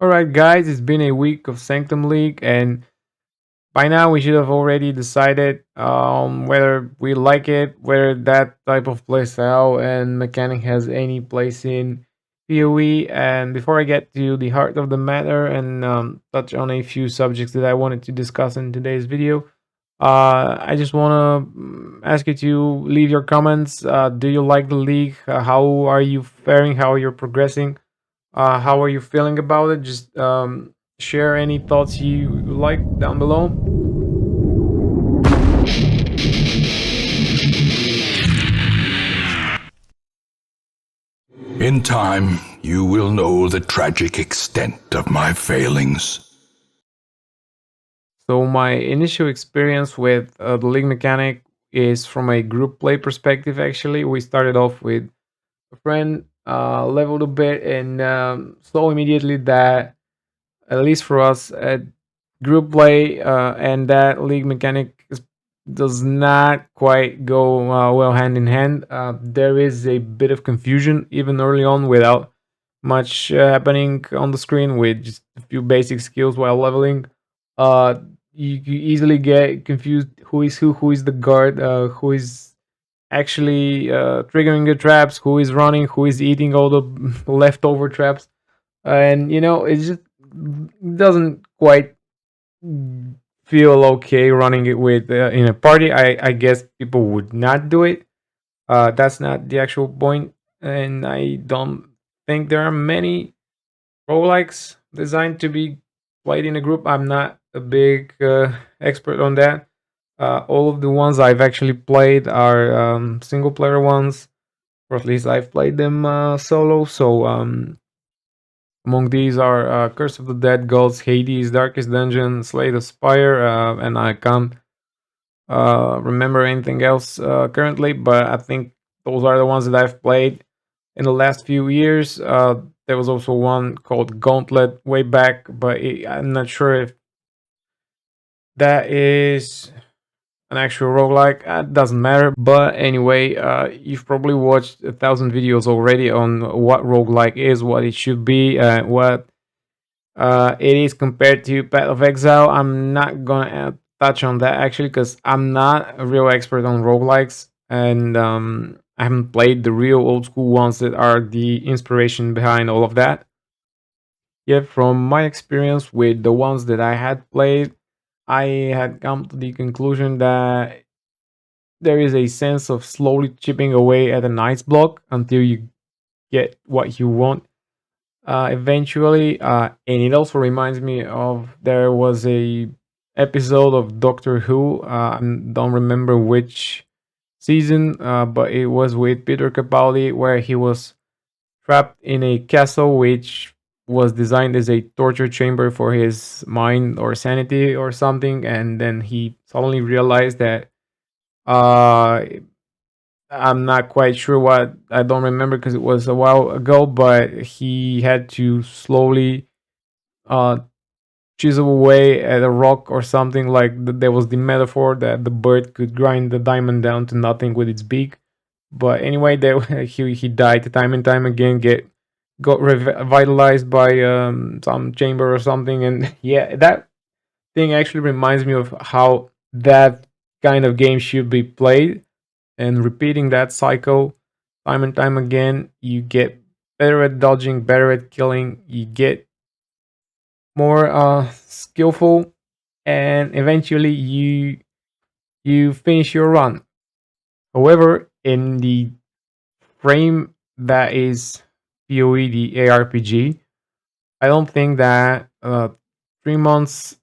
Alright, guys, it's been a week of Sanctum League, and by now we should have already decided whether we like it, whether that type of playstyle and mechanic has any place in PoE. And before I get to the heart of the matter and touch on a few subjects that I wanted to discuss in today's video, I just want to ask you to leave your comments. Do you like the league? How are you faring? How are you progressing? How are you feeling about it? Just share any thoughts you like down below. In time, you will know the tragic extent of my failings. So my initial experience with the league mechanic is from a group play perspective. Actually, we started off with a friend, leveled a bit, and saw immediately that, at least for us, group play and that league mechanic does not quite go well hand in hand. There is a bit of confusion even early on without much happening on the screen with just a few basic skills while leveling. Uh, you easily get confused who is the guard, who is actually triggering the traps, who is running, who is eating all the leftover traps, and it just doesn't quite feel okay running it with in a party. I guess people would not do it. That's not the actual point, and I don't think there are many roguelikes designed to be played in a group. I'm not a big expert on that. All of the ones I've actually played are single player ones, or at least I've played them solo. So among these are Curse of the Dead Gods, Hades, Darkest Dungeon, Slay the Spire, and I can't remember anything else currently, but I think those are the ones that I've played in the last few years. There was also one called Gauntlet way back, but I'm not sure if that is an actual roguelike. It doesn't matter. But anyway, you've probably watched 1,000 videos already on what roguelike is, what it should be, what it is compared to Path of Exile. I'm not gonna touch on that actually because I'm not a real expert on roguelikes, and I haven't played the real old school ones that are the inspiration behind all of that. Yet, from my experience with the ones that I had played, I had come to the conclusion that there is a sense of slowly chipping away at an ice block until you get what you want eventually. And it also reminds me of there was a episode of Doctor Who. I don't remember which season, but it was with Peter Capaldi where he was trapped in a castle which was designed as a torture chamber for his mind or sanity or something, and then he suddenly realized that uh I'm not quite sure what. I don't remember because it was a while ago, but he had to slowly uh chisel away at a rock or something. Like there was the metaphor that the bird could grind the diamond down to nothing with its beak. But anyway, there he died time and time again. Got revitalized by some chamber or something, and yeah, that thing actually reminds me of how that kind of game should be played, and repeating that cycle time and time again, you get better at dodging, better at killing, you get more skillful, and eventually you finish your run. However, in the frame that is PoE, the ARPG, I don't think that 3 months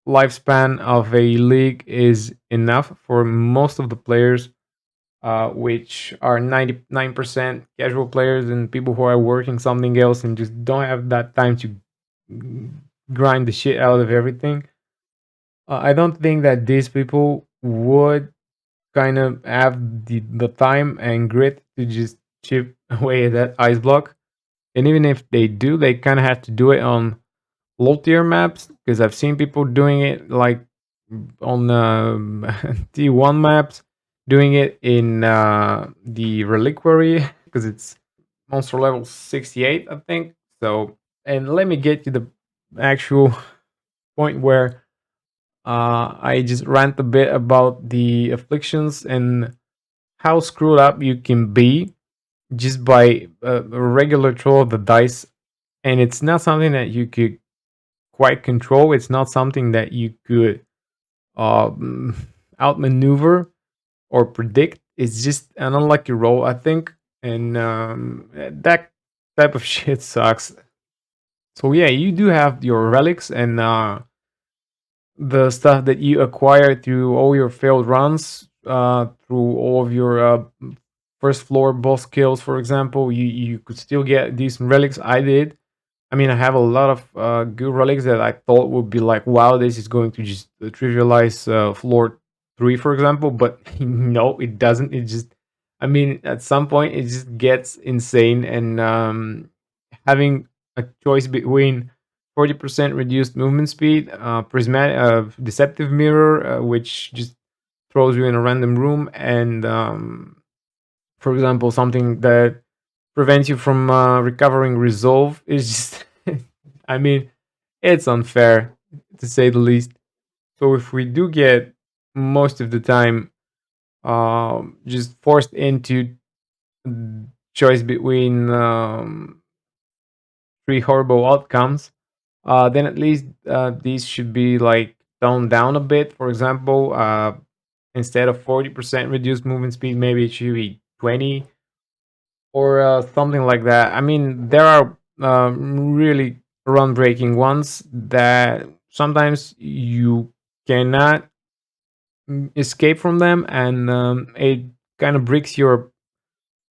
lifespan of a league is enough for most of the players, which are 99% casual players and people who are working something else and just don't have that time to grind the shit out of everything. I don't think that these people would kind of have the time and grit to just chip away at that ice block. And even if they do, they kind of have to do it on low tier maps because I've seen people doing it like on T1 maps, doing it in the reliquary because it's monster level 68, I think. So And let me get to the actual point where I just rant a bit about the afflictions and how screwed up you can be just by a regular throw of the dice. And it's not something that you could quite control. It's not something that you could um, outmaneuver or predict. It's just an unlucky roll, I think. And that type of shit sucks. So yeah, you do have your relics and the stuff that you acquire through all your failed runs, through all of your first floor boss kills, for example. You could still get decent relics. I did. I mean, I have a lot of good relics that I thought would be like, wow, this is going to just trivialize floor three, for example. But no, it doesn't. It just, I mean, at some point, it just gets insane. And having a choice between 40% reduced movement speed, prismatic, deceptive mirror, which just throws you in a random room, and for example, something that prevents you from recovering resolve is just, I mean, it's unfair to say the least. So if we do get most of the time just forced into choice between three horrible outcomes, then at least these should be like toned down a bit. For example, instead of 40% reduced movement speed, maybe it should be 20 or something like that. I mean, there are really run breaking ones that sometimes you cannot escape from them, and it kind of breaks your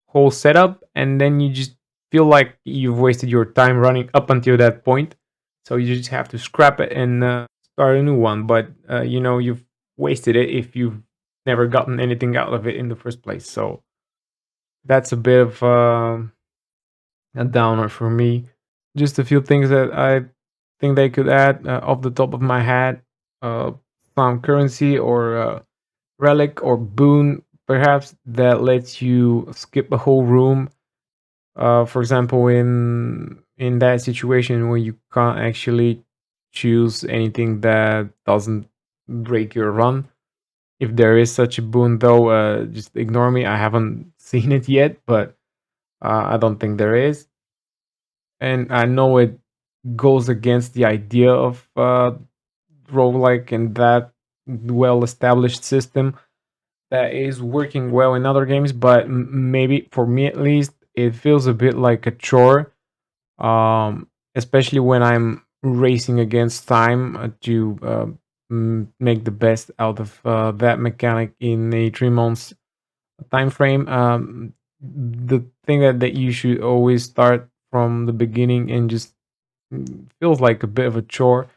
whole setup, and then you just feel like you've wasted your time running up until that point. So you just have to scrap it and start a new one. But you've wasted it if you've never gotten anything out of it in the first place. So that's a bit of a downer for me. Just a few things that I think they could add off the top of my head. Uh, some currency or relic or boon, perhaps, that lets you skip a whole room. For example, in that situation where you can't actually choose anything that doesn't break your run. If there is such a boon, though, just ignore me. I haven't seen it yet, but I don't think there is. And I know it goes against the idea of roguelike and that well established system that is working well in other games, but maybe for me at least, it feels a bit like a chore, especially when I'm racing against time to make the best out of that mechanic in a 3 months time frame. The thing that you should always start from the beginning and just feels like a bit of a chore,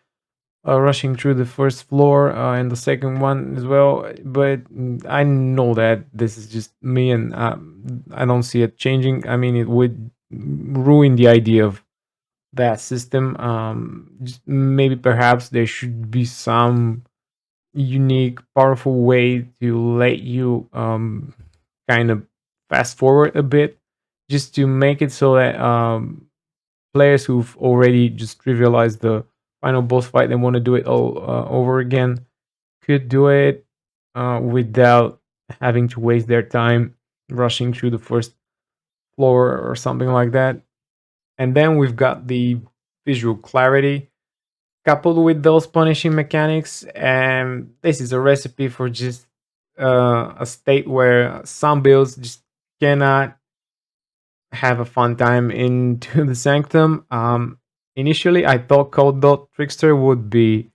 rushing through the first floor and the second one as well. But I know that this is just me, and I don't see it changing. I mean, it would ruin the idea of that system. Just maybe perhaps there should be some unique, powerful way to let you kind of fast forward a bit, just to make it so that players who've already just trivialized the final boss fight and want to do it all over again could do it without having to waste their time rushing through the first floor or something like that. And then we've got the visual clarity coupled with those punishing mechanics, and this is a recipe for just a state where some builds just cannot have a fun time into the sanctum. Initially, I thought Cold Dot Trickster would be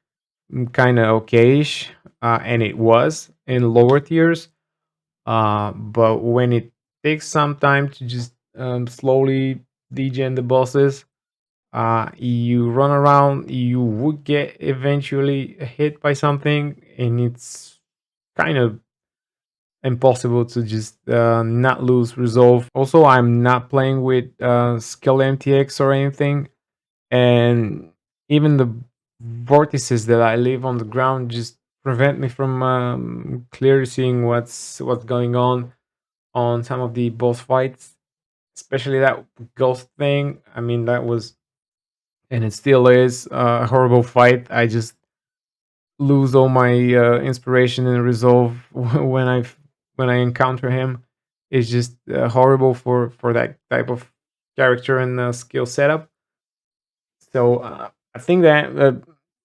kind of okayish, and it was in lower tiers. But when it takes some time to just slowly degen the bosses, you run around, you would get eventually hit by something, and it's kind of impossible to just not lose resolve. Also, I'm not playing with skill MTX or anything, and even the vortices that I leave on the ground just prevent me from clearly seeing what's going on some of the boss fights, especially that ghost thing. I mean, that was and it still is a horrible fight. I just lose all my inspiration and resolve when I encounter him. It's just horrible for that type of character and skill setup. So I think that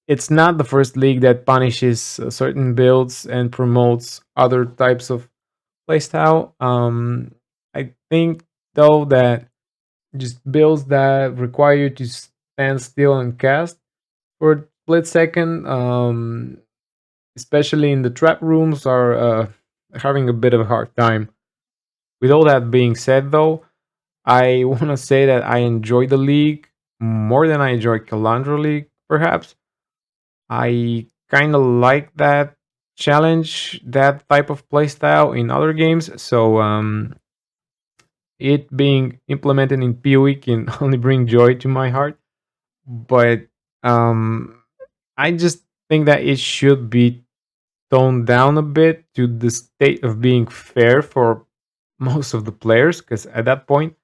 it's not the first league that punishes certain builds and promotes other types of playstyle. I think though that just builds that require you to stand still and cast for a split second, especially in the trap rooms, are having a bit of a hard time. With all that being said, though, I want to say that I enjoy the league more than I enjoy Calandra League, perhaps. I kind of like that challenge, that type of playstyle in other games. So it being implemented in PoE can only bring joy to my heart. But um, I just think that it should be toned down a bit to the state of being fair for most of the players. Because at that point,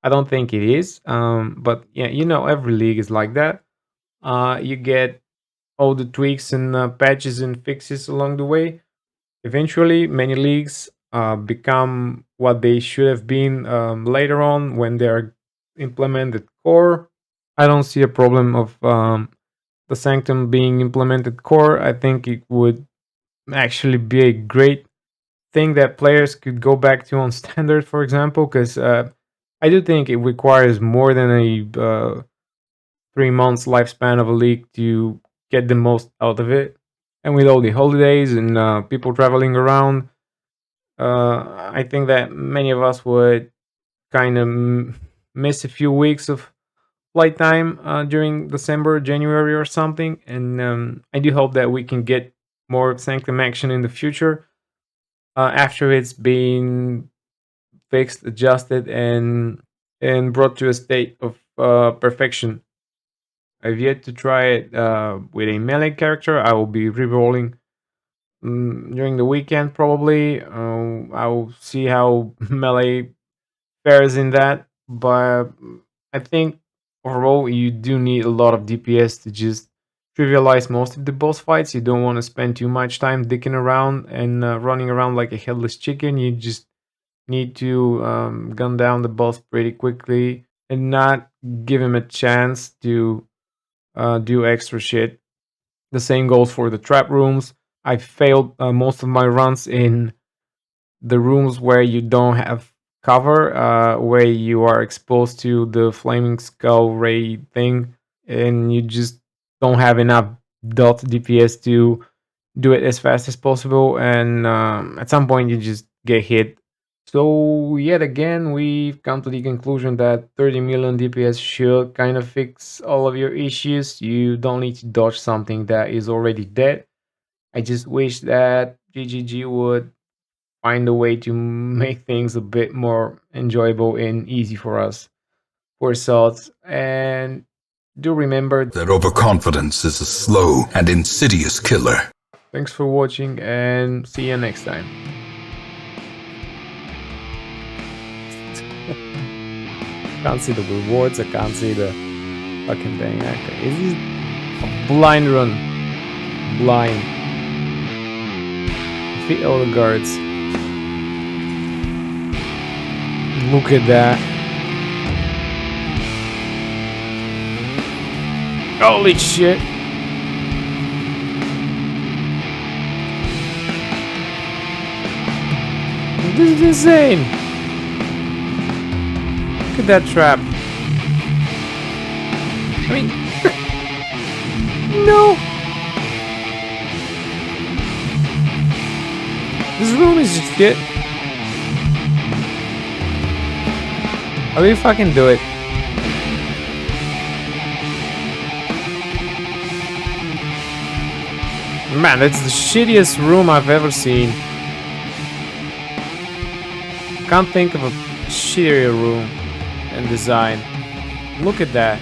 I don't think it is. But yeah, every league is like that. You get all the tweaks and patches and fixes along the way. Eventually, many leagues become what they should have been later on when they're implemented core. I don't see a problem of the Sanctum being implemented core. I think it would actually be a great thing that players could go back to on standard, for example, because I do think it requires more than a 3 months lifespan of a league to get the most out of it. And with all the holidays and people traveling around, I think that many of us would kind of miss a few weeks of flight time during December, January, or something. And I do hope that we can get more Sanctum action in the future after it's been fixed, adjusted, and brought to a state of perfection. I've yet to try it with a melee character. I will be rerolling during the weekend probably. I'll see how melee fares in that, but I think overall you do need a lot of DPS to just trivialize most of the boss fights. You don't want to spend too much time dicking around and running around like a headless chicken. You just need to gun down the boss pretty quickly and not give him a chance to do extra shit. The same goes for the trap rooms. I failed most of my runs in the rooms where you don't have cover, where you are exposed to the flaming skull ray thing, and you just don't have enough dot DPS to do it as fast as possible. And at some point, you just get hit. So, yet again, we've come to the conclusion that 30 million DPS should kind of fix all of your issues. You don't need to dodge something that is already dead. I just wish that GGG would find a way to make things a bit more enjoyable and easy for us, for thoughts. And do remember, that overconfidence is a slow and insidious killer. thanks for watching and see you next time. Can't see the rewards, I can't see the fucking thing. Okay, is this a blind run? Blind. Defeat all the guards. Look at that. Holy shit. This is insane. Look at that trap. I mean, no. This room is just shit. How do you fucking do it? Man, that's the shittiest room I've ever seen. Can't think of a shittier room and design. Look at that.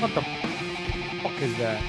What the fuck is that?